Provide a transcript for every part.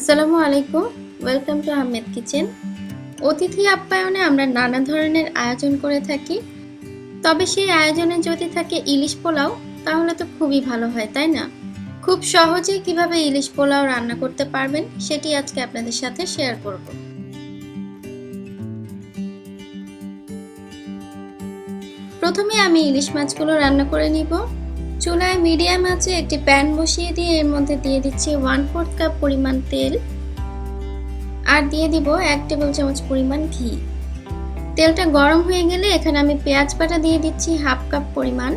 আসসালামু আলাইকুম, welcome to Ahmed kitchen. অতিথি আপ্যায়নে আমরা নানা ধরনের আয়োজন করে থাকি, তবে সেই আয়োজনে যদি থাকে ইলিশ পোলাও তাহলে তো খুবই ভালো হয়, তাই না? খুব সহজেই কিভাবে ইলিশ পোলাও রান্না করতে পারবেন সেটি আজকে আপনাদের সাথে শেয়ার করব। প্রথমে আমি ইলিশ মাছগুলো রান্না করে নিব। চুলায় মিডিয়াম আঁচে একটি প্যান বসিয়ে দিয়ে এর মধ্যে দিয়ে দিচ্ছি 1/4 কাপ পরিমাণ তেল আর দিয়ে দিব 1 টেবিল চামচ পরিমাণ ঘি। তেলটা গরম হয়ে গেলে এখানে আমি পেঁয়াজ বাটা দিয়ে দিচ্ছি 1/2 কাপ পরিমাণ।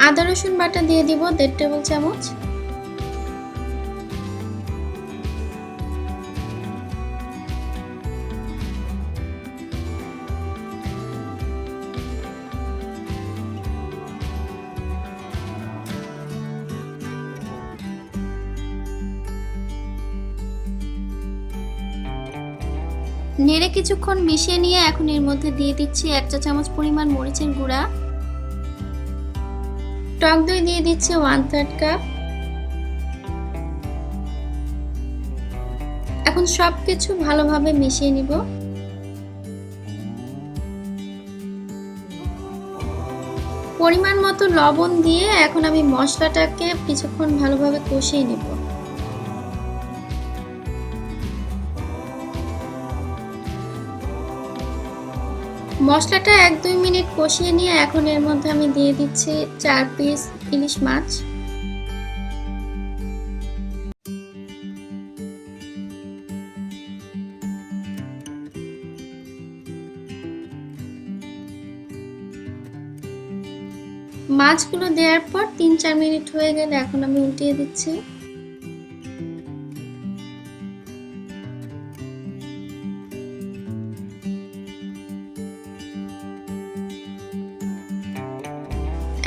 আদা রসুন বাটা দিয়ে দিব 1.5 টেবিল চামচ। নেড়ে কিছুক্ষণ মিশিয়ে নিয়ে এখন এর মধ্যে দিয়ে দিচ্ছি 1 চা চামচ পরিমাণ মরিচের গুঁড়া। টক দই দিয়ে দিচ্ছি 1/3 কাপ। এখন সবকিছু ভালোভাবে মিশিয়ে নিব। পরিমাণ মতো লবণ দিয়ে এখন আমি মশলাটাকে কিছুক্ষণ ভালোভাবে কষিয়ে নিব। মশলাটা 1-2 মিনিট কষিয়ে নিয়ে এখন এর মধ্যে আমি দিয়ে দিচ্ছি 4 পিস ইলিশ মাছ। মাছগুলো দেওয়ার পর 3-4 মিনিট হয়ে গেলে এখন আমি উল্টিয়ে দিচ্ছি।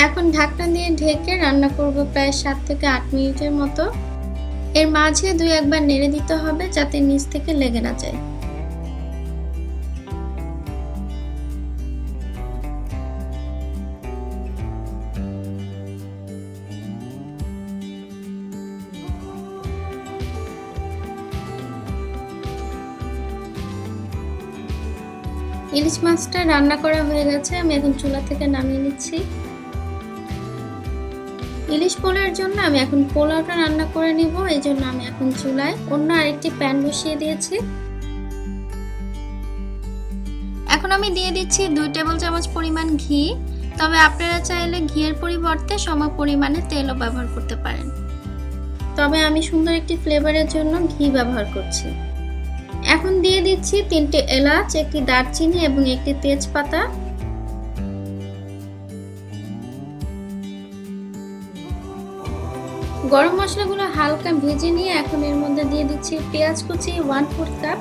এখন ঢাকনা দিয়ে ঢেকে রান্না করব প্রায় 7 থেকে 8 মিনিটের মতো। এর মাঝে 2-1 বার নেড়ে দিতে হবে যাতে নিচ থেকে লেগে না যায়। ইলিশ মাছটা রান্না করা হয়ে গেছে, আমি এখন চুলা থেকে নামিয়ে নিচ্ছি। ইলিশ পোলাওর জন্য আমি এখন পোলাওটা রান্না করে নিব, এই জন্য আমি এখন চুলায় অন্য আরেকটি প্যান বসিয়ে দিয়েছি। এখন আমি দিয়ে দিচ্ছি 2 টেবিল চামচ পরিমাণ ঘি, তবে আপনারা চাইলে ঘিয়ের পরিবর্তে সম পরিমাণে তেলও ব্যবহার করতে পারেন, তবে আমি সুন্দর একটি ফ্লেভারের জন্য ঘি ব্যবহার করছি। এখন দিয়ে দিচ্ছি 3টে এলাচ, একটি দারচিনি এবং একটি তেজপাতা। গরম মশলাগুলো হালকা ভেজে নিয়ে এখন এর মধ্যে দিয়ে দিচ্ছি পেঁয়াজ কুচি 1/4 কাপ।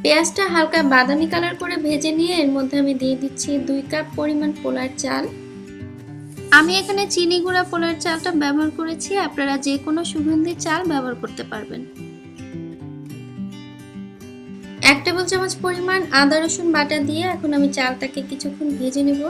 পেঁয়াজটা হালকা বাদামি কালার করে ভেজে নিয়ে এর মধ্যে আমি দিয়ে দিচ্ছি 2 কাপ পরিমাণ পোলার চাল। আমি এখানে চিনিগুড়া পোলার চালটা ব্যবহার করেছি, আপনারা যে কোনো সুগন্ধি চাল ব্যবহার করতে পারবেন। 1 টেবিল চামচ পরিমাণ আদা রসুন বাটা দিয়ে এখন আমি চালটাকে কিছুক্ষণ ভেজে নেব।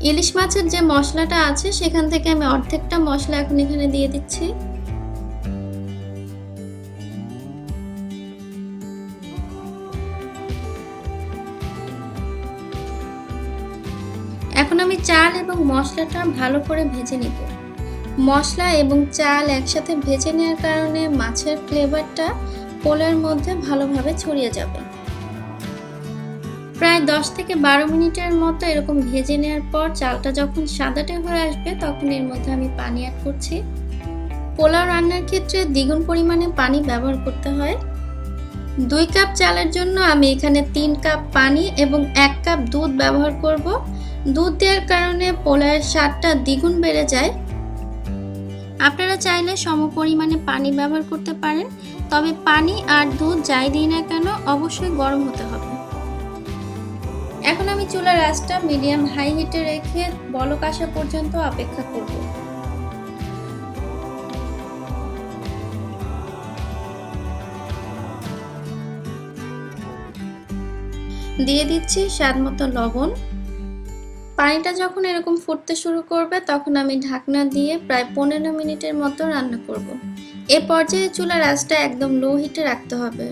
ইলিশ মাছের যে মশলাটা আছে সেখান থেকে আমি অর্ধেকটা মশলা এখন এখানে দিয়ে দিচ্ছি। এখন আমি চাল এবং মশলাটা ভালো করে ভেজে নিব। মশলা এবং চাল একসাথে ভেজে নেওয়ার কারণে মাছের ফ্লেভারটা পোলাওর মধ্যে ভালোভাবে ছড়িয়ে যাবে। প্রায় 10 থেকে 12 মিনিটের মতো এরকম ভেজে নেওয়ার পর চালটা যখন সাদাটে হয়ে আসবে তখন এর মধ্যে আমি পানি অ্যাড করছি। পোলাও রান্নার ক্ষেত্রে দ্বিগুণ পরিমাণে পানি ব্যবহার করতে হয়। 2 কাপ চালের জন্য আমি এখানে 3 কাপ পানি এবং 1 কাপ দুধ ব্যবহার করব। দুধ দেওয়ার কারণে পোলাওয়ের স্বাদটা দ্বিগুণ বেড়ে যায়। আপনারা চাইলে সমপরিমাণে পানি ব্যবহার করতে পারেন, তবে পানি আর দুধ যাই দিই না কেন অবশ্যই গরম হতে হবে। এখন আমি চুলার আঁচটা মিডিয়াম হাই হিটে রেখে বলক আসা পর্যন্ত অপেক্ষা করব। দিয়ে দিচ্ছি স্বাদমতো লবণ। পানিটা যখন এরকম ফুটতে শুরু করবে তখন আমি ঢাকনা দিয়ে প্রায় 15 মিনিটের মতো রান্না করব। এ পর্যায়ে চুলার আঁচটা একদম লো হিটে রাখতে হবে।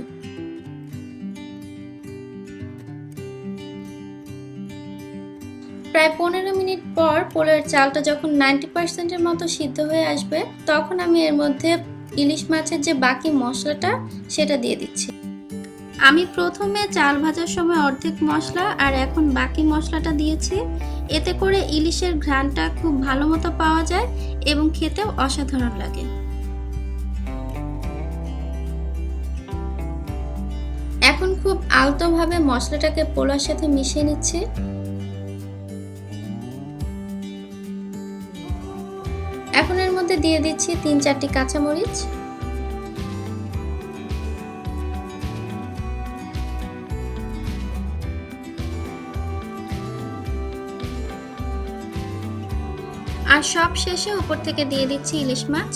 প্রায় 15 মিনিট পর পোলাওয়ের চালটা যখন 90% মতো সিদ্ধ হয়ে আসবে তখন আমি এর মধ্যে ইলিশ মাছের যে বাকি মশলাটা সেটা দিয়ে দিচ্ছি। আমি প্রথমে চাল ভাজার সময় অর্ধেক মশলা আর এখন বাকি মশলাটা দিয়েছি। এতে করে ইলিশের ঘ্রাণটা খুব ভালো মতো পাওয়া যায় এবং খেতেও অসাধারণ লাগে। এখন খুব আলতোভাবে মশলাটাকে পোলাওর সাথে মিশিয়ে নিচ্ছি। এখন এর মধ্যে দিয়ে দিচ্ছি 3-4টি কাঁচামরিচ। আর সব শেষে উপর থেকে দিয়ে দিচ্ছি ইলিশ মাছ।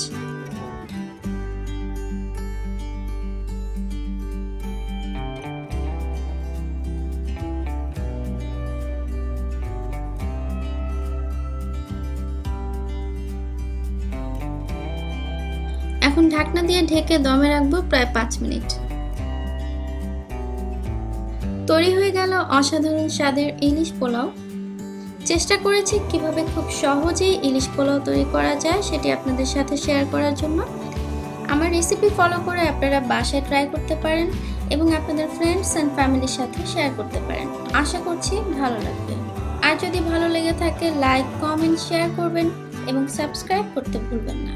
এখন ঢাকনা দিয়ে ঢেকে দমে রাখবো প্রায় 5 মিনিট। তৈরি হয়ে গেল অসাধারণ স্বাদের ইলিশ পোলাও। চেষ্টা করেছি কিভাবে খুব সহজেই ইলিশ পোলাও তৈরি করা যায় সেটি আপনাদের সাথে শেয়ার করার জন্য। আমার রেসিপি ফলো করে আপনারা বাসায় ট্রাই করতে পারেন এবং আপনাদের ফ্রেন্ডস অ্যান্ড ফ্যামিলির সাথে শেয়ার করতে পারেন। আশা করছি ভালো লাগবে। আর যদি ভালো লেগে থাকে লাইক, কমেন্ট, শেয়ার করবেন এবং সাবস্ক্রাইব করতে ভুলবেন না।